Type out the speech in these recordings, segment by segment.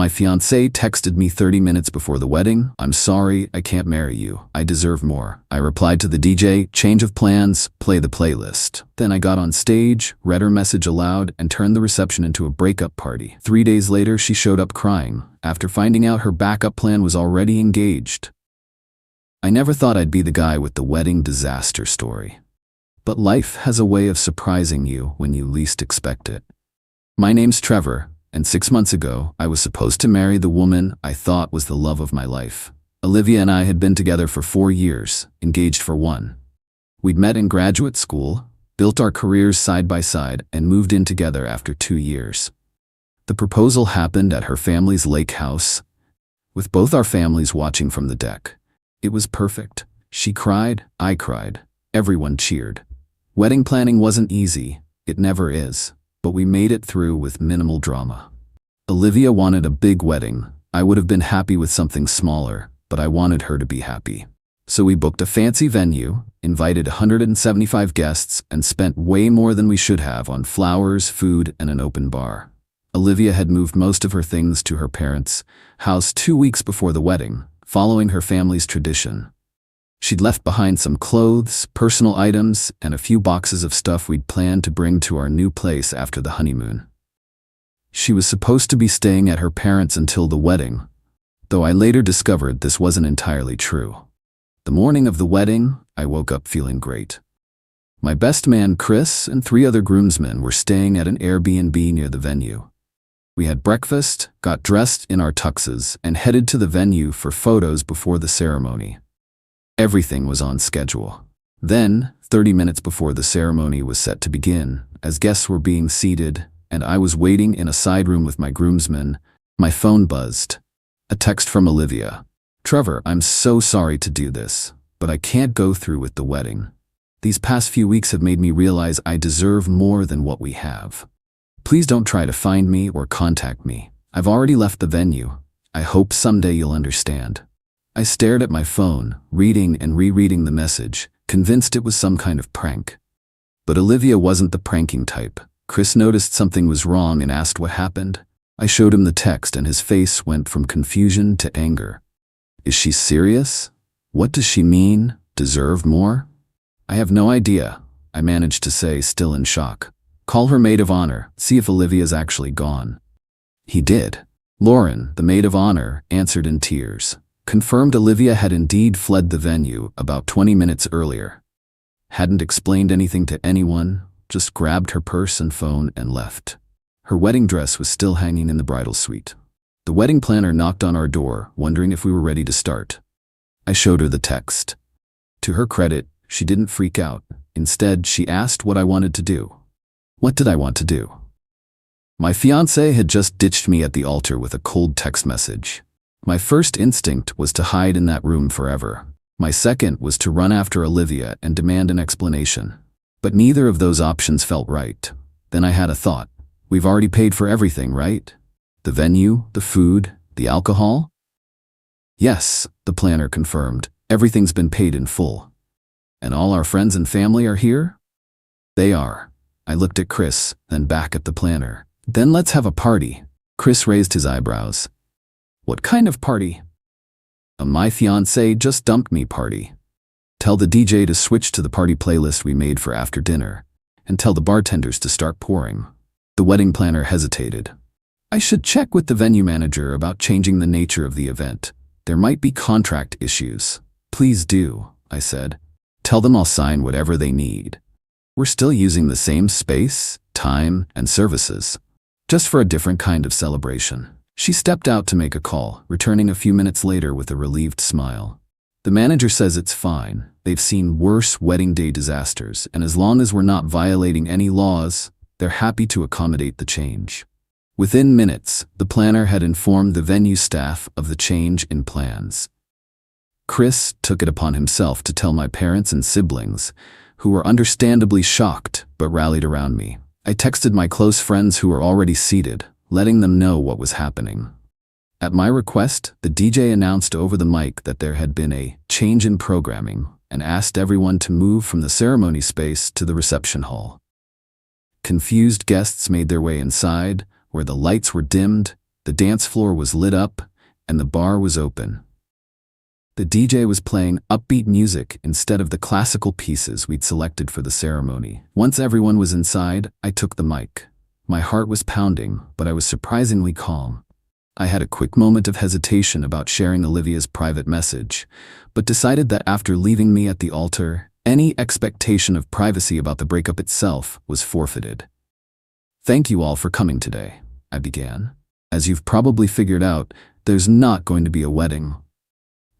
My fiancée texted me 30 minutes before the wedding. "I'm sorry, I can't marry you. I deserve more." I replied to the DJ, "Change of plans, play the playlist." Then I got on stage, read her message aloud, and turned the reception into a breakup party. 3 days later, she showed up crying, after finding out her backup plan was already engaged. I never thought I'd be the guy with the wedding disaster story. But life has a way of surprising you when you least expect it. My name's Trevor. And 6 months ago, I was supposed to marry the woman I thought was the love of my life. Olivia and I had been together for 4 years, engaged for 1. We'd met in graduate school, built our careers side by side, and moved in together after 2 years. The proposal happened at her family's lake house, with both our families watching from the deck. It was perfect. She cried, I cried, everyone cheered. Wedding planning wasn't easy, it never is. But we made it through with minimal drama. Olivia wanted a big wedding. I would have been happy with something smaller, but I wanted her to be happy. So we booked a fancy venue, invited 175 guests, and spent way more than we should have on flowers, food, and an open bar. Olivia had moved most of her things to her parents' house 2 weeks before the wedding, following her family's tradition. She'd left behind some clothes, personal items, and a few boxes of stuff we'd planned to bring to our new place after the honeymoon. She was supposed to be staying at her parents' until the wedding, though I later discovered this wasn't entirely true. The morning of the wedding, I woke up feeling great. My best man, Chris, and 3 other groomsmen were staying at an Airbnb near the venue. We had breakfast, got dressed in our tuxes, and headed to the venue for photos before the ceremony. Everything was on schedule. Then, 30 minutes before the ceremony was set to begin, as guests were being seated, and I was waiting in a side room with my groomsmen, my phone buzzed. A text from Olivia. "Trevor, I'm so sorry to do this, but I can't go through with the wedding. These past few weeks have made me realize I deserve more than what we have. Please don't try to find me or contact me. I've already left the venue. I hope someday you'll understand." I stared at my phone, reading and rereading the message, convinced it was some kind of prank. But Olivia wasn't the pranking type. Chris noticed something was wrong and asked what happened. I showed him the text and his face went from confusion to anger. Is she serious? What does she mean? Deserve more? I have no idea, I managed to say, still in shock. Call her maid of honor, see if Olivia's actually gone. He did. Lauren, the maid of honor, answered in tears. Confirmed Olivia had indeed fled the venue about 20 minutes earlier. Hadn't explained anything to anyone, just grabbed her purse and phone and left. Her wedding dress was still hanging in the bridal suite. The wedding planner knocked on our door, wondering if we were ready to start. I showed her the text. To her credit, she didn't freak out. Instead, she asked what I wanted to do. What did I want to do? My fiancé had just ditched me at the altar with a cold text message. My first instinct was to hide in that room forever. My second was to run after Olivia and demand an explanation. But neither of those options felt right. Then I had a thought. We've already paid for everything, right? The venue, the food, the alcohol? Yes, the planner confirmed. Everything's been paid in full. And all our friends and family are here? They are. I looked at Chris, then back at the planner. Then let's have a party. Chris raised his eyebrows. What kind of party? A my fiancé just dumped me party. Tell the DJ to switch to the party playlist we made for after dinner, and tell the bartenders to start pouring. The wedding planner hesitated. I should check with the venue manager about changing the nature of the event. There might be contract issues. Please do, I said. Tell them I'll sign whatever they need. We're still using the same space, time, and services, just for a different kind of celebration. She stepped out to make a call, returning a few minutes later with a relieved smile. The manager says it's fine. They've seen worse wedding day disasters, and as long as we're not violating any laws, they're happy to accommodate the change. Within minutes, the planner had informed the venue staff of the change in plans. Chris took it upon himself to tell my parents and siblings, who were understandably shocked but rallied around me. I texted my close friends who were already seated, letting them know what was happening. At my request, the DJ announced over the mic that there had been a change in programming and asked everyone to move from the ceremony space to the reception hall. Confused guests made their way inside, where the lights were dimmed, The dance floor was lit up, and the bar was open. The DJ was playing upbeat music instead of the classical pieces we'd selected for the ceremony. Once everyone was inside, I took the mic. My heart was pounding, but I was surprisingly calm. I had a quick moment of hesitation about sharing Olivia's private message, but decided that after leaving me at the altar, any expectation of privacy about the breakup itself was forfeited. "Thank you all for coming today," I began. "As you've probably figured out, there's not going to be a wedding."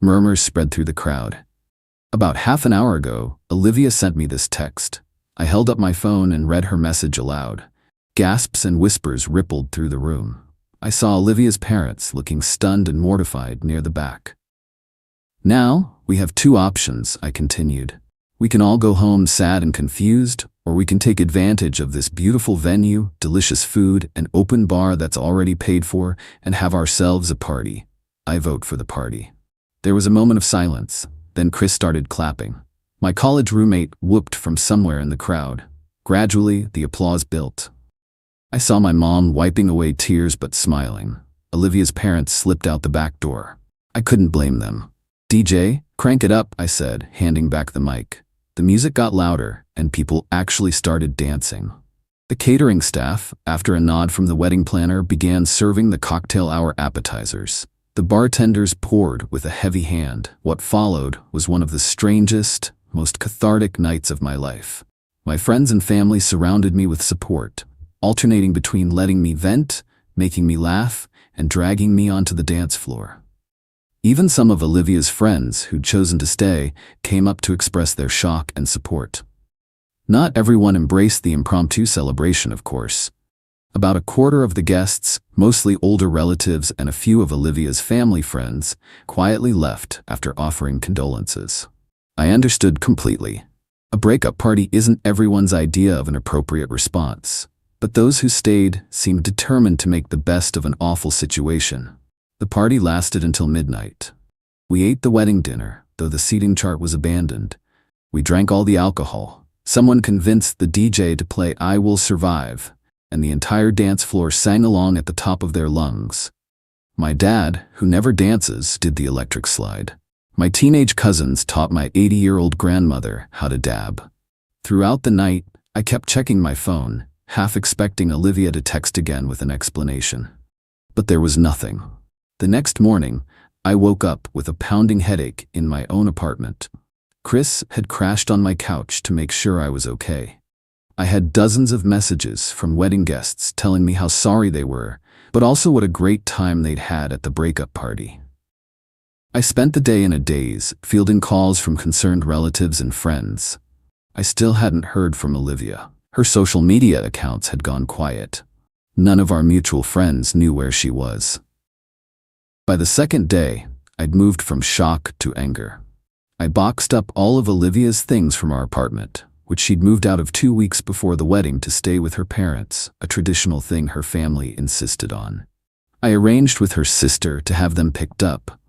Murmurs spread through the crowd. About half an hour ago, Olivia sent me this text. I held up my phone and read her message aloud. Gasps and whispers rippled through the room. I saw Olivia's parents looking stunned and mortified near the back. "Now, we have two options," I continued. "We can all go home sad and confused, or we can take advantage of this beautiful venue, delicious food, and open bar that's already paid for, and have ourselves a party. I vote for the party." There was a moment of silence, then Chris started clapping. My college roommate whooped from somewhere in the crowd. Gradually, the applause built. I saw my mom wiping away tears but smiling. Olivia's parents slipped out the back door. I couldn't blame them. "DJ, crank it up," I said, handing back the mic. The music got louder, and people actually started dancing. The catering staff, after a nod from the wedding planner, began serving the cocktail hour appetizers. The bartenders poured with a heavy hand. What followed was one of the strangest, most cathartic nights of my life. My friends and family surrounded me with support, alternating between letting me vent, making me laugh, and dragging me onto the dance floor. Even some of Olivia's friends, who'd chosen to stay, came up to express their shock and support. Not everyone embraced the impromptu celebration, of course. About a quarter of the guests, mostly older relatives and a few of Olivia's family friends, quietly left after offering condolences. I understood completely. A breakup party isn't everyone's idea of an appropriate response, but those who stayed seemed determined to make the best of an awful situation. The party lasted until midnight. We ate the wedding dinner, though the seating chart was abandoned. We drank all the alcohol. Someone convinced the DJ to play "I Will Survive," and the entire dance floor sang along at the top of their lungs. My dad, who never dances, did the electric slide. My teenage cousins taught my 80-year-old grandmother how to dab. Throughout the night, I kept checking my phone, half expecting Olivia to text again with an explanation. But there was nothing. The next morning, I woke up with a pounding headache in my own apartment. Chris had crashed on my couch to make sure I was okay. I had dozens of messages from wedding guests telling me how sorry they were, but also what a great time they'd had at the breakup party. I spent the day in a daze, fielding calls from concerned relatives and friends. I still hadn't heard from Olivia. Her social media accounts had gone quiet. None of our mutual friends knew where she was. By the second day, I'd moved from shock to anger. I boxed up all of Olivia's things from our apartment, which she'd moved out of 2 weeks before the wedding to stay with her parents, a traditional thing her family insisted on. I arranged with her sister to have them picked up.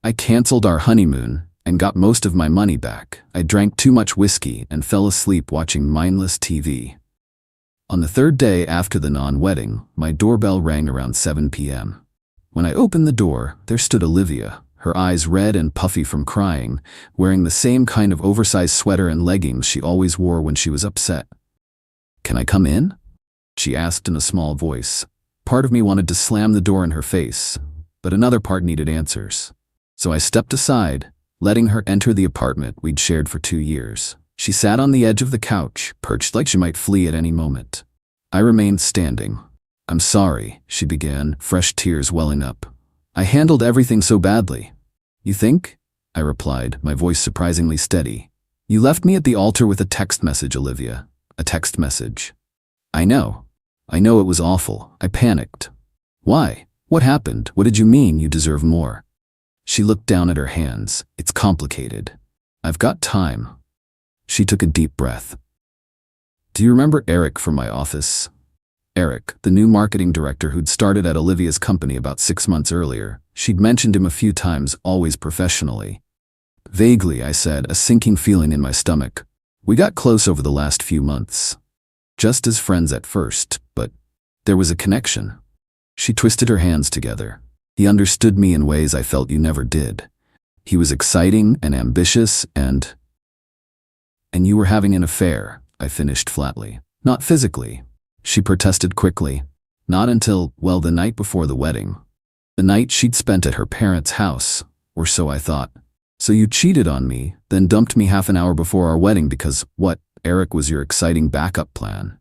I canceled our honeymoon and got most of my money back. I drank too much whiskey and fell asleep watching mindless TV. On the third day after the non-wedding, my doorbell rang around 7 p.m. When I opened the door, there stood Olivia, her eyes red and puffy from crying, wearing the same kind of oversized sweater and leggings she always wore when she was upset. "Can I come in?" she asked in a small voice. Part of me wanted to slam the door in her face, but another part needed answers. So I stepped aside, letting her enter the apartment we'd shared for 2 years. She sat on the edge of the couch, perched like she might flee at any moment. I remained standing. "I'm sorry," she began, fresh tears welling up. "I handled everything so badly." "You think?" I replied, my voice surprisingly steady. "You left me at the altar with a text message, Olivia. A text message." I know it was awful." I panicked. "Why? What happened? What did you mean you deserve more?" She looked down at her hands. "It's complicated. I've got time." She took a deep breath. "Do you remember Eric from my office?" Eric, the new marketing director who'd started at Olivia's company about 6 months earlier. She'd mentioned him a few times, always professionally. "Vaguely," I said, a sinking feeling in my stomach. "We got close over the last few months. Just as friends at first, but there was a connection." She twisted her hands together. He understood me in ways I felt you never did. He was exciting and ambitious and you were having an affair, I finished flatly. Not physically. She protested quickly. Not until, well, the night before the wedding. The night she'd spent at her parents' house, or so I thought. So you cheated on me, then dumped me half an hour before our wedding because, what, Eric was your exciting backup plan?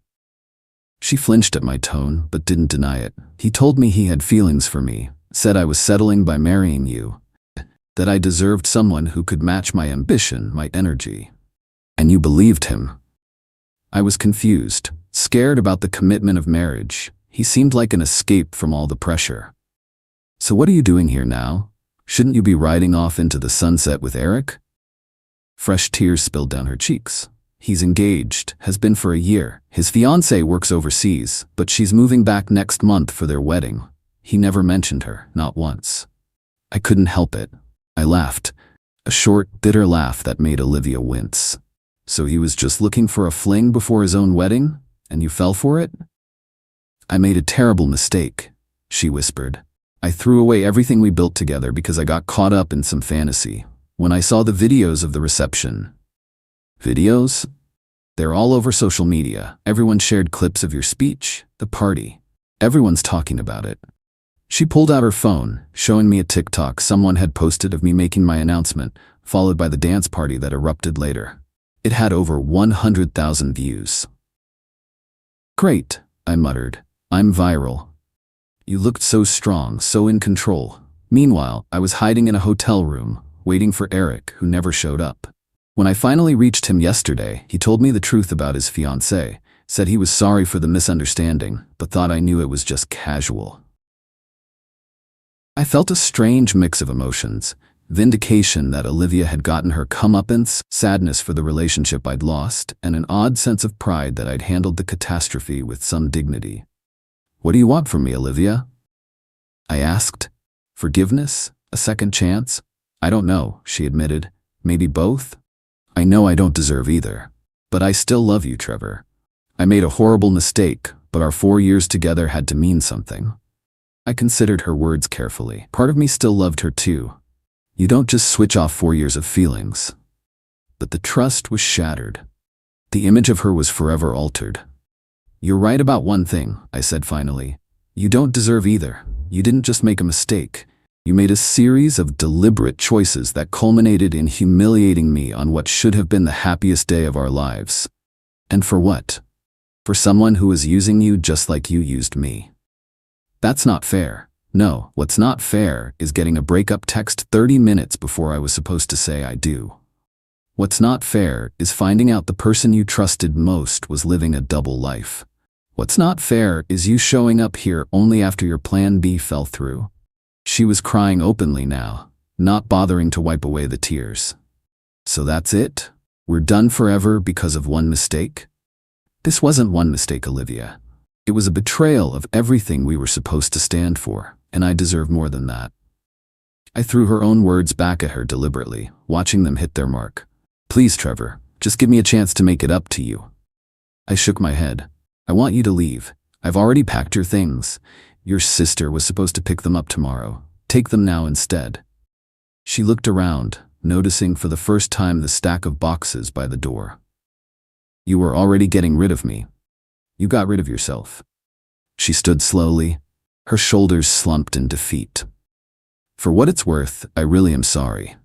She flinched at my tone, but didn't deny it. He told me he had feelings for me, said I was settling by marrying you, that I deserved someone who could match my ambition, my energy. And you believed him. I was confused, scared about the commitment of marriage. He seemed like an escape from all the pressure. So what are you doing here now? Shouldn't you be riding off into the sunset with Eric? Fresh tears spilled down her cheeks. He's engaged, has been for a year. His fiancée works overseas, but she's moving back next month for their wedding. He never mentioned her, not once. I couldn't help it. I laughed, a short, bitter laugh that made Olivia wince. So he was just looking for a fling before his own wedding, and you fell for it? I made a terrible mistake, she whispered. I threw away everything we built together because I got caught up in some fantasy. When I saw the videos of the reception. Videos? They're all over social media. Everyone shared clips of your speech, the party. Everyone's talking about it. She pulled out her phone, showing me a TikTok someone had posted of me making my announcement, followed by the dance party that erupted later. It had over 100,000 views. Great, I muttered. I'm viral. You looked so strong, so in control. Meanwhile, I was hiding in a hotel room, waiting for Eric, who never showed up. When I finally reached him yesterday, he told me the truth about his fiancée, said he was sorry for the misunderstanding, but thought I knew it was just casual. I felt a strange mix of emotions. Vindication that Olivia had gotten her comeuppance, sadness for the relationship I'd lost, and an odd sense of pride that I'd handled the catastrophe with some dignity. What do you want from me, Olivia? I asked. Forgiveness? A second chance? I don't know, she admitted. Maybe both? I know I don't deserve either. But I still love you, Trevor. I made a horrible mistake, but our 4 years together had to mean something. I considered her words carefully. Part of me still loved her too. You don't just switch off 4 years of feelings. But the trust was shattered. The image of her was forever altered. You're right about one thing, I said finally. You don't deserve either. You didn't just make a mistake. You made a series of deliberate choices that culminated in humiliating me on what should have been the happiest day of our lives. And for what? For someone who was using you just like you used me. That's not fair. No, what's not fair is getting a breakup text 30 minutes before I was supposed to say I do. What's not fair is finding out the person you trusted most was living a double life. What's not fair is you showing up here only after your plan B fell through. She was crying openly now, not bothering to wipe away the tears. So that's it? We're done forever because of one mistake? This wasn't one mistake, Olivia. It was a betrayal of everything we were supposed to stand for, and I deserve more than that. I threw her own words back at her deliberately, watching them hit their mark. Please, Trevor, just give me a chance to make it up to you. I shook my head. I want you to leave. I've already packed your things. Your sister was supposed to pick them up tomorrow. Take them now instead. She looked around, noticing for the first time the stack of boxes by the door. You were already getting rid of me. You got rid of yourself. She stood slowly, her shoulders slumped in defeat. For what it's worth, I really am sorry.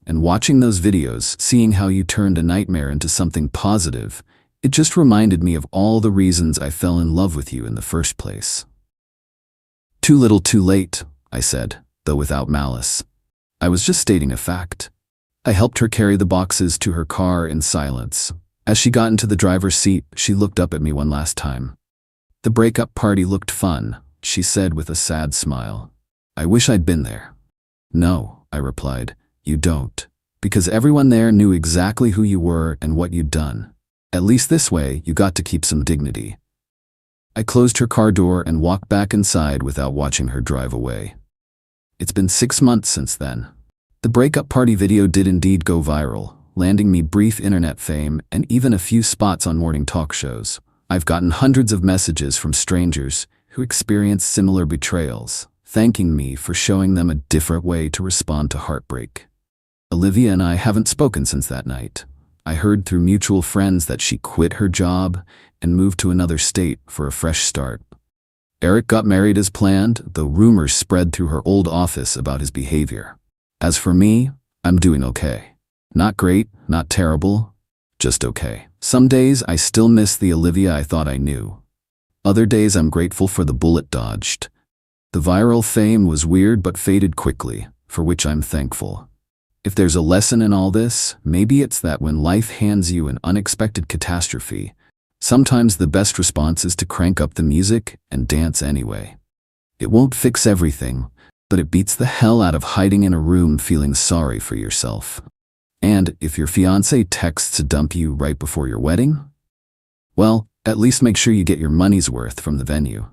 And watching those videos, seeing how you turned a nightmare into something positive, it just reminded me of all the reasons I fell in love with you in the first place. Too little too late, I said, though without malice. I was just stating a fact. I helped her carry the boxes to her car in silence. As she got into the driver's seat, she looked up at me one last time. The breakup party looked fun, she said with a sad smile. I wish I'd been there. No, I replied, you don't. Because everyone there knew exactly who you were and what you'd done. At least this way, you got to keep some dignity. I closed her car door and walked back inside without watching her drive away. It's been 6 months since then. The breakup party video did indeed go viral, landing me brief internet fame and even a few spots on morning talk shows. I've gotten hundreds of messages from strangers who experienced similar betrayals, thanking me for showing them a different way to respond to heartbreak. Olivia and I haven't spoken since that night. I heard through mutual friends that she quit her job and moved to another state for a fresh start. Eric got married as planned, though rumors spread through her old office about his behavior. As for me, I'm doing okay. Not great, not terrible, just okay. Some days I still miss the Olivia I thought I knew. Other days I'm grateful for the bullet dodged. The viral fame was weird but faded quickly, for which I'm thankful. If there's a lesson in all this, maybe it's that when life hands you an unexpected catastrophe, sometimes the best response is to crank up the music and dance anyway. It won't fix everything, but it beats the hell out of hiding in a room feeling sorry for yourself. And if your fiancé texts to dump you right before your wedding, well, at least make sure you get your money's worth from the venue.